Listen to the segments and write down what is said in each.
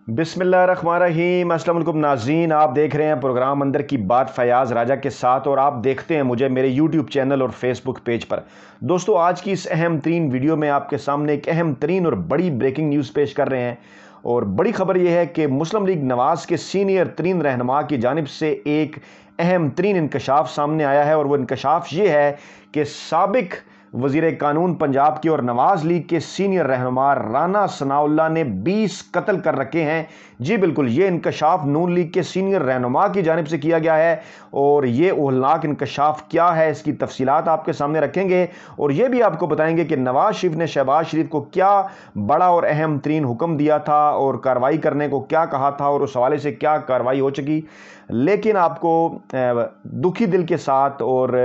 बिस्मिल्लाहिर्रहमानिर्रहीम। अस्सलाम वालेकुम नाज़रीन, आप देख रहे हैं प्रोग्राम अंदर की बात फ़याज़ राजा के साथ और आप देखते हैं मुझे मेरे यूट्यूब चैनल और फेसबुक पेज पर। दोस्तों, आज की इस अहम तरीन वीडियो में आपके सामने एक अहम तरीन और बड़ी ब्रेकिंग न्यूज़ पेश कर रहे हैं। और बड़ी खबर यह है कि मुस्लिम लीग नवाज़ के सीनियर तरीन रहनुमा की जानिब से एक अहम तरीन इंकशाफ सामने आया है, और वो इंकशाफ ये है कि साबिक वज़ीर कानून पंजाब के और नवाज़ लीग के सीनियर रहनुमा राना सनाउल्लाह ने 20 कत्ल कर रखे हैं। जी बिल्कुल, ये इंकशाफ नून लीग के सीनियर रहनुमा की जानिब से किया गया है, और ये ओहलनाक इंकशाफ क्या है इसकी तफसीलात आपके सामने रखेंगे, और ये भी आपको बताएंगे कि नवाज शरीफ ने शहबाज शरीफ को क्या बड़ा और अहम तरीन हुक्म दिया था और कार्रवाई करने को क्या कहा था, और उस हवाले से क्या कार्रवाई हो चुकी। लेकिन आपको दुखी दिल के साथ और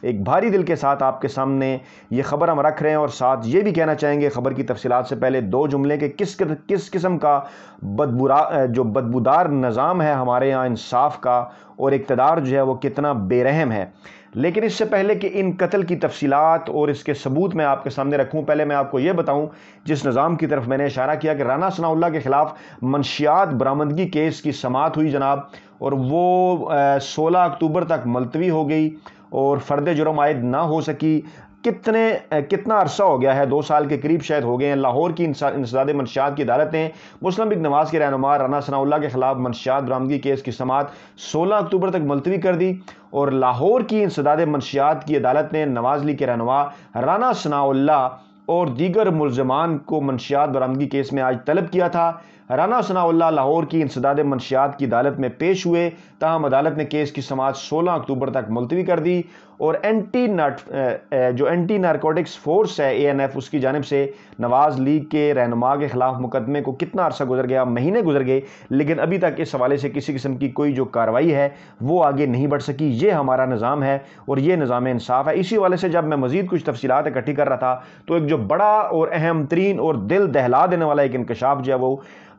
एक भारी दिल के साथ आपके सामने ये ख़बर हम रख रहे हैं, और साथ ये भी कहना चाहेंगे ख़बर की तफसीलात से पहले दो जुमले के किस किस्म का बदबूदार निज़ाम है हमारे यहाँ इंसाफ का, और इक़्तिदार जो है वो कितना बेरहम है। लेकिन इससे पहले कि इन कत्ल की तफसीलात और इसके सबूत मैं आपके सामने रखूं, पहले मैं आपको ये बताऊं जिस निज़ाम की तरफ मैंने इशारा किया कि राना सनाउल्लाह के ख़िलाफ़ मंशियात बरामदगी केस की समाअत हुई जनाब, और वो 16 अक्टूबर तक मुलतवी हो गई और फ़र्द जुर्म आयद ना हो सकी। कितना अरसा हो गया है, 2 साल के करीब शायद हो गए हैं। लाहौर की इंसदाद मंशियात की अदालत ने मुस्लिम लीग नवाज़ के रहनुमा राना सनाउल्लाह के ख़िलाफ़ मंशियात बरामदगी केस की समाअत 16 अक्टूबर तक मुलतवी कर दी, और लाहौर की इंसदाद मंशियात की अदालत ने नवाज़ लीग के रहनुमा राना सनाउल्लाह और दीगर मुल्ज़मान को मंशियात बरामदगी केस में आज तलब किया था। राना सनाउल्लाह लाहौर की इंसदाद मंशियात की अदालत में पेश हुए, ताहम अदालत ने केस की समाअत 16 अक्टूबर तक मुलतवी कर दी, और एंटी नारकोटिक्स फोर्स है ANF, उसकी जानिब से नवाज़ लीग के रहनुमा के ख़िलाफ़ मुकदमे को कितना अरसा गुजर गया, महीने गुजर गए, लेकिन अभी तक इस हवाले से किसी किस्म की कोई जो कार्रवाई है वो आगे नहीं बढ़ सकी। ये हमारा निज़ाम है और ये निज़ाम इंसाफ है। इसी हवाले से जब मैं मज़ीद कुछ तफसीलात इकट्ठी कर रहा था तो एक जो बड़ा और अहम तरीन और दिल दहला देने वाला एक इंकशाफ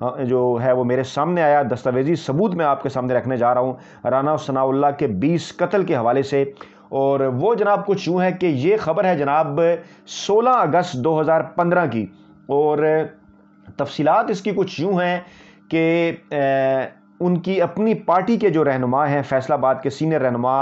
जो है वो मेरे सामने आया। दस्तावेजी सबूत मैं आपके सामने रखने जा रहा हूँ राना सनाउल्लाह के 20 कत्ल के हवाले से, और वो जनाब कुछ यूँ है कि ये ख़बर है जनाब 16 अगस्त 2015 की, और तफसीलात इसकी कुछ यूँ हैं कि उनकी अपनी पार्टी के जो रहनुमा हैं, फैसलाबाद के सीनियर रहनुमा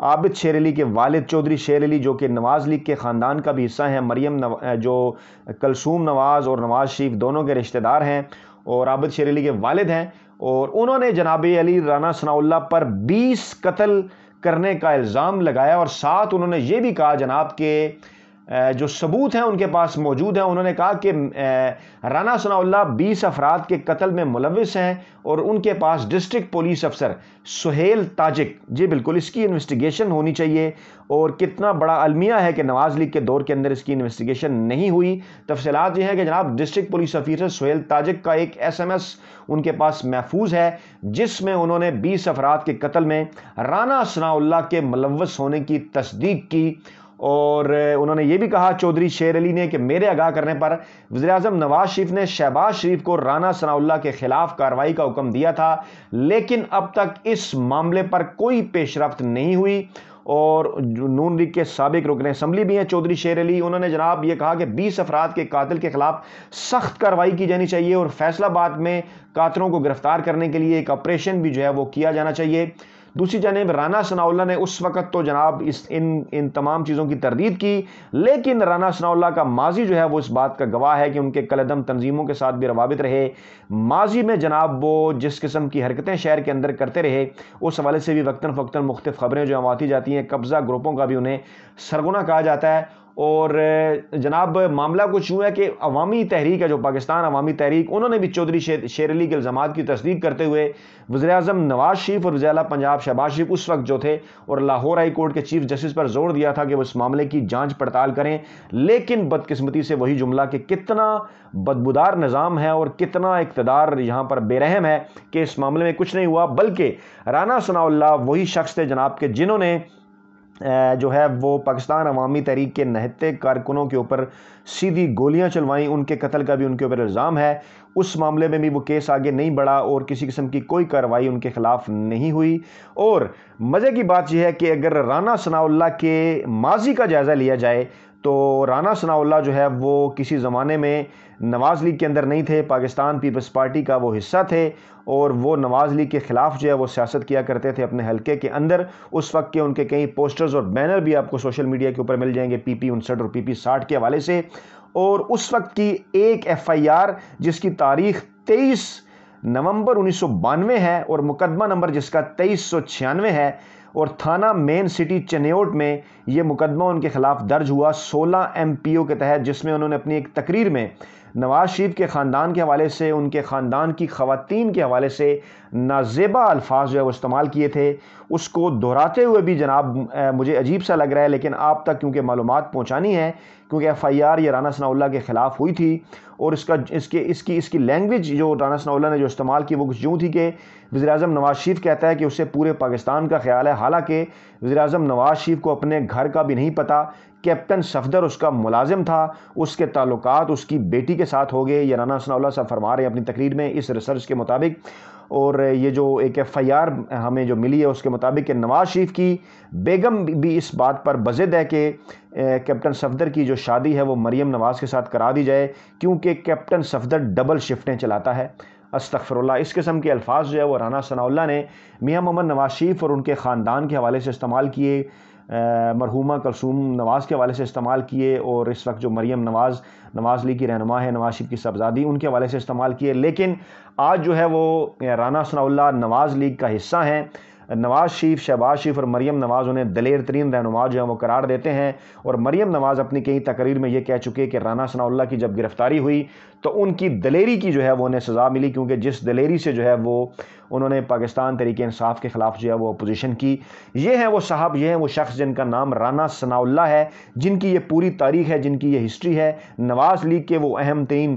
आबिद शेर अली के वालिद चौधरी शेर अली, जो कि नवाज़ लीग के ख़ानदान का भी हिस्सा हैं, मरियम जो कलसूम नवाज़ और नवाज़ शरीफ दोनों के रिश्तेदार हैं और आबिद शेर अली के वालिद हैं, और उन्होंने जनाब अली राना सनाउल्लाह पर 20 कत्ल करने का इल्ज़ाम लगाया, और साथ उन्होंने ये भी कहा जनाब के जो सबूत हैं उनके पास मौजूद हैं। उन्होंने कहा कि राना सनाउल्लाह 20 अफराद के कत्ल में मुलव्विस हैं, और उनके पास डिस्ट्रिक्ट पुलिस अफसर सुहेल ताजिक, जी बिल्कुल, इसकी इन्वेस्टिगेशन होनी चाहिए। और कितना बड़ा अलमिया है कि नवाज़ लीग के दौर के अंदर इसकी इन्वेस्टिगेशन नहीं हुई। तफसीलात ये हैं कि जनाब district police officer Suhail Tajik का एक SMS उनके पास महफूज है, जिसमें उन्होंने 20 अफराद के कत्ल में राना सनाउल्लाह के मुलव्वस होने की तस्दीक की। और उन्होंने ये भी कहा चौधरी शेर अली ने कि मेरे आगाह करने पर वज़ीर-ए-आज़म नवाज शरीफ ने शहबाज शरीफ को राना सनाउल्लाह के खिलाफ कार्रवाई का हुक्म दिया था, लेकिन अब तक इस मामले पर कोई पेशरफ्त नहीं हुई। और नून लीग के साबिक रुकन असम्बली भी हैं चौधरी शेर अली, उन्होंने जनाब ये कहा कि 20 अफराद के कातिल के खिलाफ सख्त कार्रवाई की जानी चाहिए, और फैसलाबाद में कातिलों को गिरफ्तार करने के लिए एक ऑपरेशन भी जो है वो किया जाना चाहिए। दूसरी जानिब राना सनाउल्लाह ने उस वक़्त तो जनाब इन तमाम चीज़ों की तरदीद की, लेकिन राना सनाउल्लाह का माजी जो है वो इस बात का गवाह है कि उनके कलदम तंजीमों के साथ भी रवाबित रहे। माजी में जनाब वो जिस किस्म की हरकतें शहर के अंदर करते रहे, उस हवाले से भी वक्तन फ़क्तन मुख्तलिफ ख़बरें जो आती जाती हैं। कब्ज़ा ग्रुपों का भी उन्हें सरगुना कहा जाता है। और जनाब मामला कुछ यूँ है कि अवामी तहरीक है, जो पाकिस्तान अवामी तहरीक, उन्होंने भी चौधरी शेर अली के इल्ज़ामात की तस्दीक करते हुए वज़ीर-ए-आज़म नवाज शरीफ और वज़ीर-ए-आला पंजाब शहबाज शरीफ उस वक्त जो थे, और लाहौर हाई कोर्ट के चीफ जस्टिस पर जोर दिया था कि वो इस मामले की जांच पड़ताल करें। लेकिन बदकिस्मती से वही जुमला कि कितना बदबूदार निज़ाम है और कितना इक़्तिदार यहाँ पर बेरहम है कि इस मामले में कुछ नहीं हुआ, बल्कि राना सनाउल्लाह वही शख्स थे जनाब के जिन्होंने जो है वो पाकिस्तान अवामी तहरीक के नहते कारकुनों के ऊपर सीधी गोलियां चलवाई। उनके कत्ल का भी उनके ऊपर इल्ज़ाम है। उस मामले में भी वो केस आगे नहीं बढ़ा और किसी किस्म की कोई कार्रवाई उनके खिलाफ नहीं हुई। और मज़े की बात यह है कि अगर राना सनाउल्लाह के माजी का जायज़ा लिया जाए تو رانا ثناءاللہ جو ہے وہ کسی زمانے میں نواز لیگ کے اندر نہیں تھے، پاکستان پیپلز پارٹی کا وہ حصہ تھے اور وہ نواز لیگ کے خلاف جو ہے وہ سیاست کیا کرتے تھے اپنے حلقے کے اندر۔ اس وقت کے ان کے کئی پوسٹرز اور بینر بھی آپ کو سوشل میڈیا کے اوپر مل جائیں گے PP 59 اور PP 60 کے حوالے سے۔ اور اس وقت کی ایک FIR جس کی تاریخ 23 نومبر 1992 ہے اور مقدمہ نمبر جس کا 2396 ہے، اور تھانہ مین سٹی چنیوٹ میں یہ مقدمہ ان کے خلاف درج ہوا 16 MPO کے تحت، جس میں انہوں نے اپنی ایک تقریر میں نواز شریف کے خاندان کے حوالے سے، ان کے خاندان کی خواتین کے حوالے سے نازیبا الفاظ جو ہے وہ استعمال کیے تھے۔ اس کو دہراتے ہوئے بھی جناب مجھے عجیب سا لگ رہا ہے، لیکن آپ تک کیونکہ معلومات پہنچانی ہے، کیونکہ FIR یہ رانا ثناءاللہ کے خلاف ہوئی تھی، اور اس کی لینگویج جو رانا ثناءاللہ نے جو استعمال کی وہ کچھ یوں تھی کہ وزیر اعظم نواز شریف کہتا ہے کہ اسے پورے پاکستان کا خیال ہے، حالانکہ وزیر اعظم نواز شریف کو اپنے گھر کا بھی نہیں پتہ۔ کیپٹن صفدر اس کا ملازم تھا، اس کے تعلقات اس کی بیٹی کے ساتھ ہو گئے، یہ رانا ثناءاللہ صاحب فرما رہے ہیں اپنی تقریر میں اس ریسرچ کے مطابق۔ اور یہ جو ایک FIR ہمیں جو ملی ہے اس کے مطابق کہ نواز شریف کی بیگم بھی اس بات پر بضد ہے کہ کیپٹن صفدر کی جو شادی ہے وہ مریم نواز کے ساتھ کرا دی جائے، کیونکہ کیپٹن صفدر ڈبل شفٹیں چلاتا ہے۔ استغفر اللہ، اس قسم کے الفاظ جو ہے وہ رانا ثناءاللہ نے میاں محمد نواز شریف اور ان کے خاندان کے حوالے سے استعمال کیے، مرحومہ کلثوم نواز کے حوالے سے استعمال کیے، اور اس وقت جو مریم نواز لیگ کی رہنما ہے، نواز شریف کی صاحبزادی، ان کے حوالے سے استعمال کیے۔ لیکن آج جو ہے وہ رانا ثناءاللہ نواز لیگ کا حصہ ہیں۔ نواز شریف، شہباز شریف اور مریم نواز انہیں دلیر ترین رہنما جو ہیں وہ قرار دیتے ہیں، اور مریم نواز اپنی کئی تقریر میں یہ کہہ چکے کہ رانا ثناءاللہ کی جب گرفتاری ہوئی تو ان کی دلیری کی جو ہے وہ انہیں سزا ملی، کیونکہ جس دلیری سے جو ہے وہ انہوں نے پاکستان تحریک انصاف کے خلاف جو ہے وہ اپوزیشن کی۔ یہ ہیں وہ صاحب، یہ ہیں وہ شخص جن کا نام رانا ثناءاللہ ہے، جن کی یہ پوری تاریخ ہے، جن کی یہ ہسٹری ہے۔ نواز لیگ کے وہ اہم ترین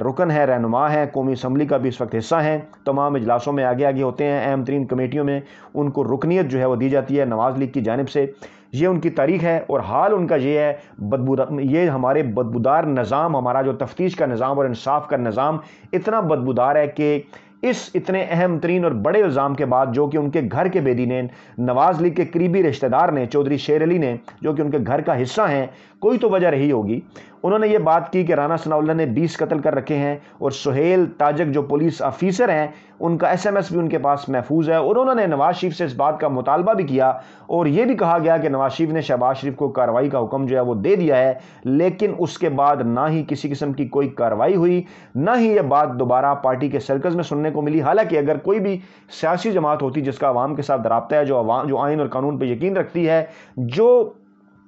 رکن ہیں، رہنما ہیں، قومی اسمبلی کا بھی اس وقت حصہ ہیں، تمام اجلاسوں میں آگے ہوتے ہیں، اہم ترین کمیٹیوں میں ان کو رکنیت جو ہے وہ دی جاتی ہے نواز لیگ کی جانب سے۔ یہ ان کی تاریخ ہے، اور حال ان کا یہ ہے، یہ ہمارے بدبودار نظام، ہمارا جو تفتیش کا نظام اور انصاف کا نظام اتنا بدبودار ہے کہ اس اتنے اہم ترین اور بڑے الزام کے بعد، جو کہ ان کے گھر کے بیدی نے، نواز لیگ کے قریبی رشتہ دار نے، چودھری شیر علی نے، جو کہ ان کے گھر کا حصہ ہیں، کوئی تو وجہ رہی ہوگی، انہوں نے یہ بات کی کہ رانا ثناءاللہ نے 20 قتل کر رکھے ہیں، اور سہیل تاجک جو پولیس آفیسر ہیں ان کا SMS بھی ان کے پاس محفوظ ہے، اور انہوں نے نواز شریف سے اس بات کا مطالبہ بھی کیا، اور یہ بھی کہا گیا کہ نواز شریف نے شہباز شریف کو کارروائی کا حکم جو ہے وہ دے دیا ہے، لیکن اس کے بعد نہ ہی کسی قسم کی کوئی کارروائی ہوئی، نہ ہی یہ بات دوبارہ پارٹی کے سرکلز میں سننے کو ملی۔ حالانکہ اگر کوئی بھی سیاسی جماعت ہوتی جس کا عوام کے ساتھ رابطہ ہے، جو آئین اور قانون پہ یقین رکھتی ہے، جو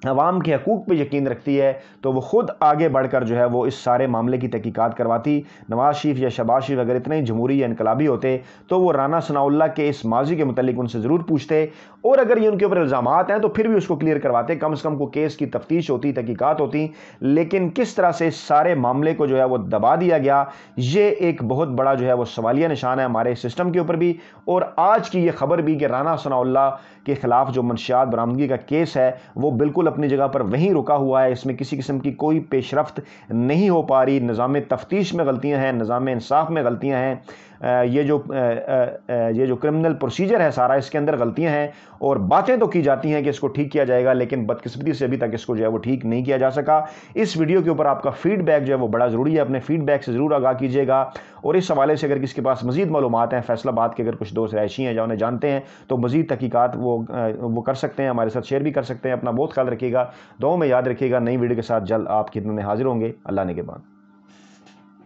عوام کے حقوق پہ یقین رکھتی ہے، تو وہ خود آگے بڑھ کر جو ہے وہ اس سارے معاملے کی تحقیقات کرواتی۔ نواز شریف یا شہباز شریف اگر اتنے ہی جمہوری یا انقلابی ہوتے تو وہ رانا ثناءاللہ کے اس ماضی کے متعلق ان سے ضرور پوچھتے، اور اگر یہ ان کے اوپر الزامات ہیں تو پھر بھی اس کو کلیئر کرواتے، کم سے کم کو کیس کی تفتیش ہوتی، تحقیقات ہوتی۔ لیکن کس طرح سے اس سارے معاملے کو جو ہے وہ دبا دیا گیا، یہ ایک بہت بڑا جو ہے وہ سوالیہ نشان ہے ہمارے سسٹم کے اوپر بھی۔ اور آج کی یہ خبر بھی کہ رانا ثناءاللہ کے خلاف جو منشیات برآمدگی کا کیس ہے وہ بالکل اپنی جگہ پر وہیں رکا ہوا ہے، اس میں کسی قسم کی کوئی پیش رفت نہیں ہو پا رہی، نظام تفتیش میں غلطیاں ہیں، نظام انصاف میں غلطیاں ہیں، یہ جو کرمنل پروسیجر ہے سارا، اس کے اندر غلطیاں ہیں، اور باتیں تو کی جاتی ہیں کہ اس کو ٹھیک کیا جائے گا، لیکن بدقسمتی سے ابھی تک اس کو جو ہے وہ ٹھیک نہیں کیا جا سکا۔ اس ویڈیو کے اوپر آپ کا فیڈ بیک جو ہے وہ بڑا ضروری ہے، اپنے فیڈ بیک سے ضرور آگاہ کیجیے گا، اور اس حوالے سے اگر کسی کے پاس مزید معلومات ہیں، فیصل آباد کے اگر کچھ دوست رہائشی ہیں یا انہیں جانتے ہیں تو مزید تحقیقات وہ کر سکتے ہیں، ہمارے ساتھ شیئر بھی کر سکتے ہیں۔ اپنا بہت خیال رکھیے گا، دعاؤں میں یاد رکھیے گا۔ نئی ویڈیو کے ساتھ جلد آپ کی خدمت میں حاضر ہوں گے۔ اللہ نے کے بعد۔